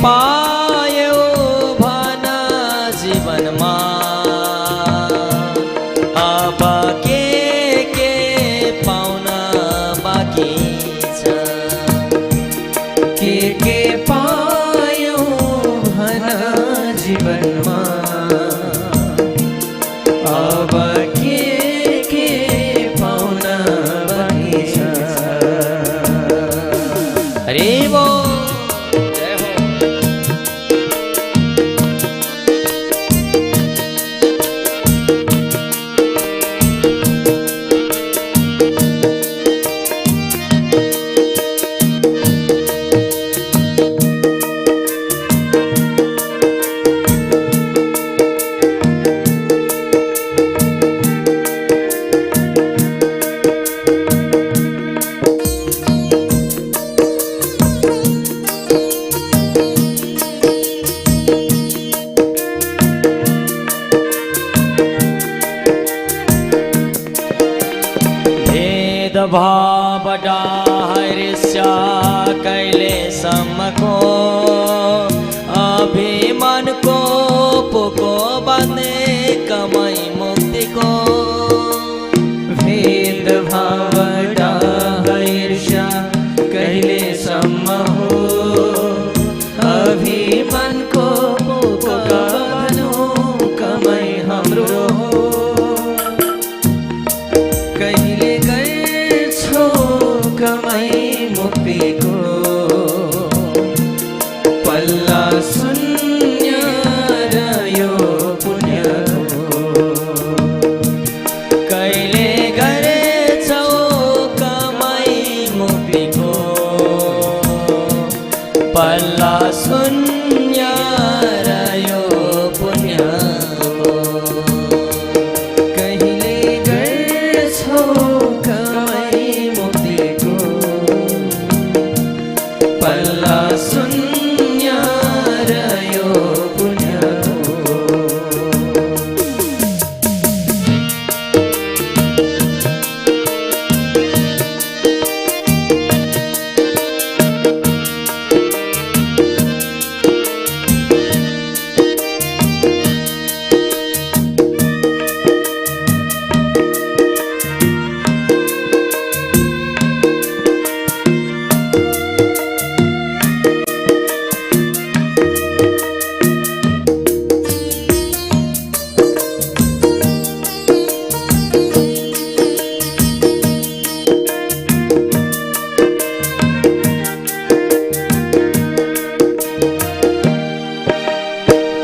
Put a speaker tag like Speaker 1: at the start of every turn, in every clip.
Speaker 1: पायो भन जीवनमा अब के पाउन बाँकी छ
Speaker 2: के पायो भन जीवनमा अब के पाउन बाँकी छ
Speaker 1: हरे वो जय हो। भाव डाहर्ष्य कैलेसम्मको अभिमानको पोको बन्ने कमै मुक्तिको
Speaker 2: भेद भाव डाहर्ष्य कैलेसम्म हो अभिमानको पोको बन्नु कमै हाम्रो हो कहिले कमै मुक्तिको पल्ला शून्य रह्यो पुण्यको
Speaker 1: कहिले गरेछौ कमै मुक्तिको पल्ला शून्य रह्यो पुण्यको
Speaker 2: कहिले गर्छौ पल्ला शून्य रह्यो पुण्यको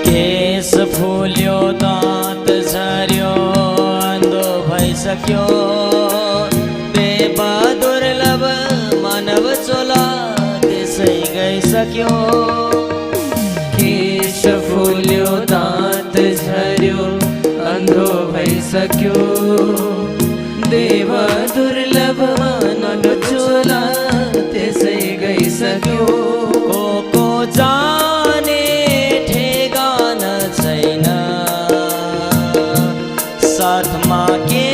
Speaker 1: केश फुल्यो दाँत झर्यो अन्धो भइसक्यो देव दुर्लभ मानव चोला त्यसै गइसक्यो
Speaker 2: केश फुल्यो दाँत झर्यो अन्धो भइसक्यो देव दुर्लभ मानव चोला त्यसै गइसक्यो
Speaker 1: को जाने ठेगान छैन साथमा के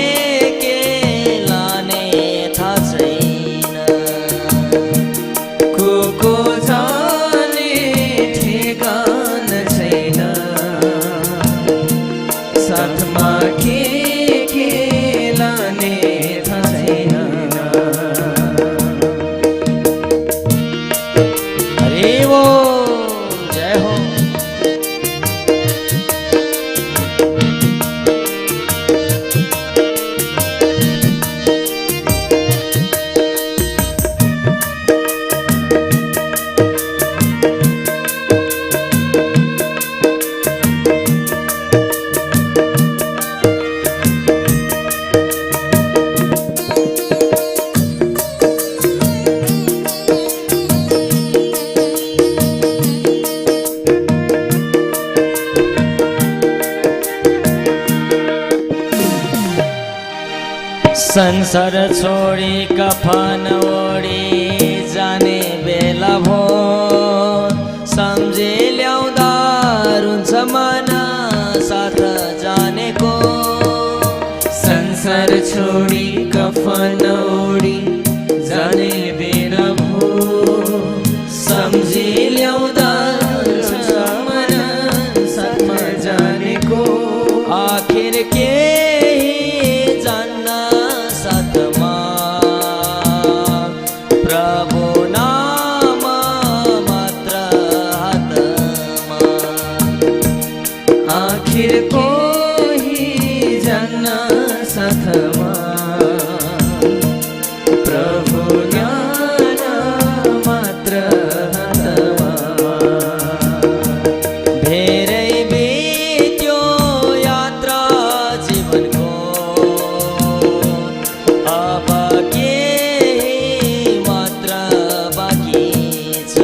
Speaker 1: लाने थाहा छैन
Speaker 2: को जाने ठेगान छैन साथमा के लाने थाहा छैन
Speaker 1: हरे वो जय हो। संसार छोडी कफन ओडी जाने बेला भो सम्झे ल्याउँदा रुन्छ मन साथ जानेको
Speaker 2: संसार छोडी कफन ओडी जाने बेला भो सम्झी ल्याउँदा कोही जान्न साथमा प्रभु ज्ञान मात्र हातमा
Speaker 1: धेरै बित्यो यात्रा जीवनको अब केही मात्र बाँकी छ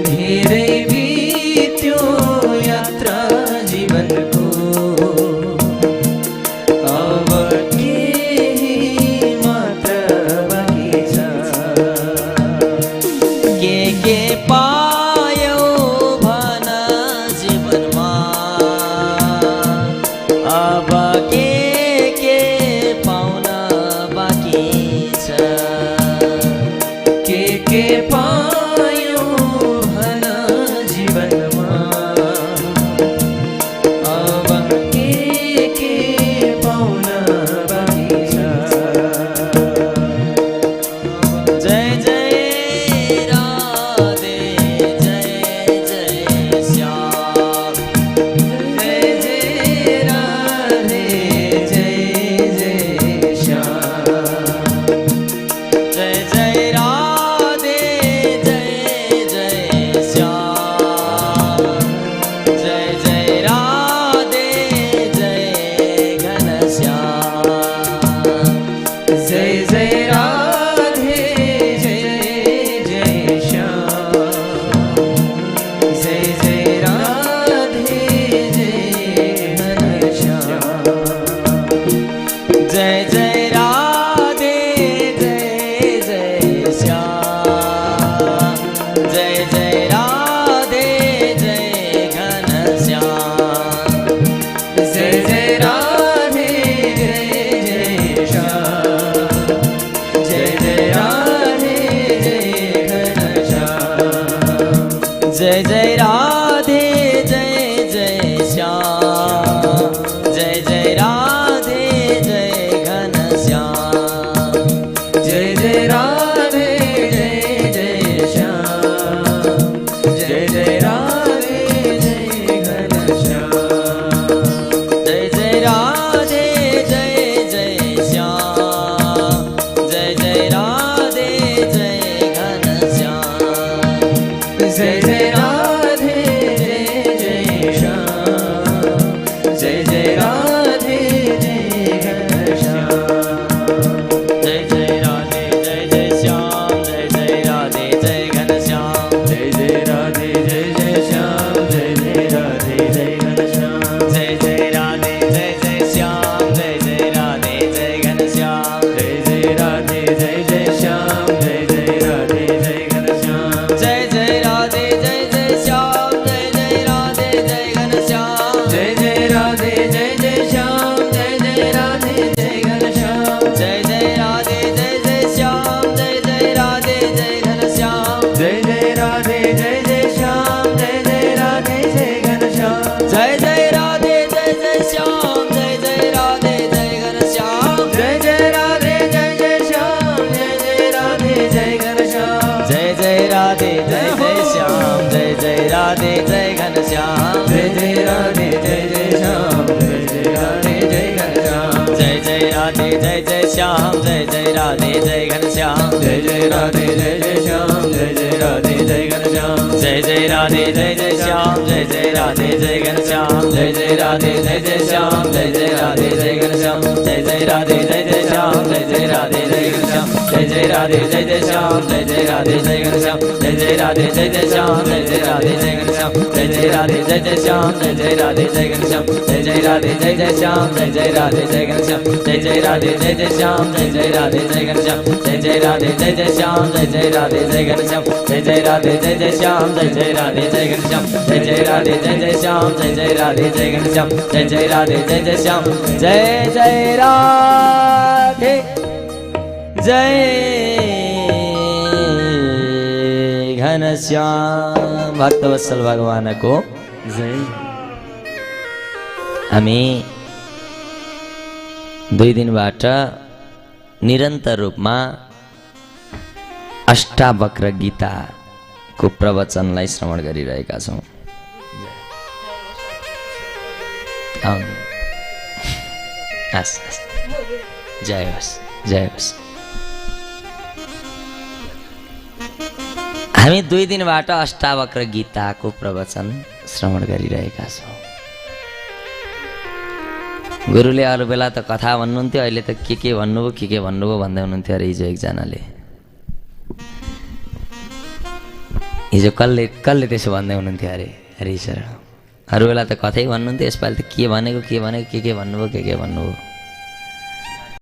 Speaker 2: धेरै बित्यो यात्रा जीवनको अब केही मात्र बाँकी छ
Speaker 1: के पायौ भन जीवनमा अब के पाउन बाँकी छ
Speaker 2: के पायो भन जीवनमा अब के पाउन बाँकी छ
Speaker 1: जय जय राधे जय जय श्याम
Speaker 2: जय जय राधे जय जय श्याम
Speaker 1: जय जय राधे जय जय श्याम जय जय राधे जय घनश्याम
Speaker 2: जय जय राधे जय जय श्याम जय जय राधे जय घनश्याम
Speaker 1: जय जय राधे जय जय श्याम जय जय राधे जय घनश्याम
Speaker 2: जय जय राधे जय जय श्याम जय जय राधे जय घनश्याम
Speaker 1: जय जय राधे जय जय श्याम जय जय राधे जय घनश्याम
Speaker 2: जय जय राधे जय जय श्याम जय जय राधे जय घनश्याम
Speaker 1: जय जय राधे जय जय श्याम जय जय राधे जय घनश्याम
Speaker 2: जय जय राधे जय जय श्याम जय जय राधे जय घनश्याम
Speaker 1: जय जय राधे जय जय श्याम जय जय राधे जय घनश्याम
Speaker 2: जय जय राधे जय जय श्याम जय जय राधे जय घनश्याम
Speaker 1: जय जय राधे जय जय श्याम जय जय राधे जय घनश्याम
Speaker 2: जय जय राधे जय जय श्याम जय जय राधे जय घनश्याम
Speaker 1: जय जय राधे जय जय श्याम जय जय राधे जय घनश्याम
Speaker 2: जय जय राधे जय जय श्याम जय जय राधे जय घनश्याम
Speaker 1: जय जय राधे जय जय श्याम जय जय राधे जय घनश्याम
Speaker 2: जय जय राधे जय जय श्याम जय जय राधे जय घनश्याम
Speaker 1: जय जय राधे जय जय श्याम जय जय राधे जय घनश्याम
Speaker 2: जय जय राधे जय जय श्याम जय जय राधे जय घनश्याम
Speaker 1: जय जय राधे जय जय श्याम जय जय राधे जय घनश्याम
Speaker 2: जय जय राधे जय जय श्याम जय जय राधे जय घनश्याम
Speaker 1: जय जय राधे जय जय श्याम जय जय राधे जय घनश्याम
Speaker 2: जय जय राधे जय जय श्याम जय जय राधे जय घनश्याम
Speaker 1: जय जय राधे जय जय श्याम जय जय राधे जय घनश्याम जय जय राधे जय जय श्याम जय जय राधे जय घनश्याम जय जय राधे जय जय श्याम जय जय राधे जय घनश्याम जय जय राधे जय जय श्याम जय जय राधे जय घनश्याम जय जय राधे जय जय श्याम जय जय राधे जय घनश्याम जय जय राधे जय जय श्याम जय जय राधे जय घनश्याम जय जय राधे जय जय श्याम जय जय राधे जय घनश्याम जय जय राधे जय जय श्याम जय जय राधे जय घनश्याम जय जय राधे जय जय श्याम जय जय राधे जय घनश्याम जय जय राधे जय जय श्याम जय जय राधे जय घनश्याम जय जय राधे जय जय श्याम जय जय राधे जय घनश्याम जय जय राधे जय जय श्याम जय जय राधे जय घनश्याम। भक्तवत्सल भगवानको जय। हामी 2 दिनबाट निरन्तर रूपमा अष्टावक्र गीताको प्रवचनलाई श्रवण गरिरहेका छौँ। हस् हस् जय होस् जय होस्। हामी 2 दिनबाट अष्टावक्र गीताको प्रवचन श्रवण गरिरहेका छौँ। गुरुले अरू बेला त कथा भन्नुहुन्थ्यो, अहिले त के भन्नुभयो भन्दै हुनुहुन्थ्यो अरे हिजो एकजनाले। हिजो कसले त्यसो भन्दै हुनुहुन्थ्यो अरे हरि सर। अरू बेला त कथै भन्नुहुन्थ्यो, यसपालि त के भनेको के भन्नुभयो।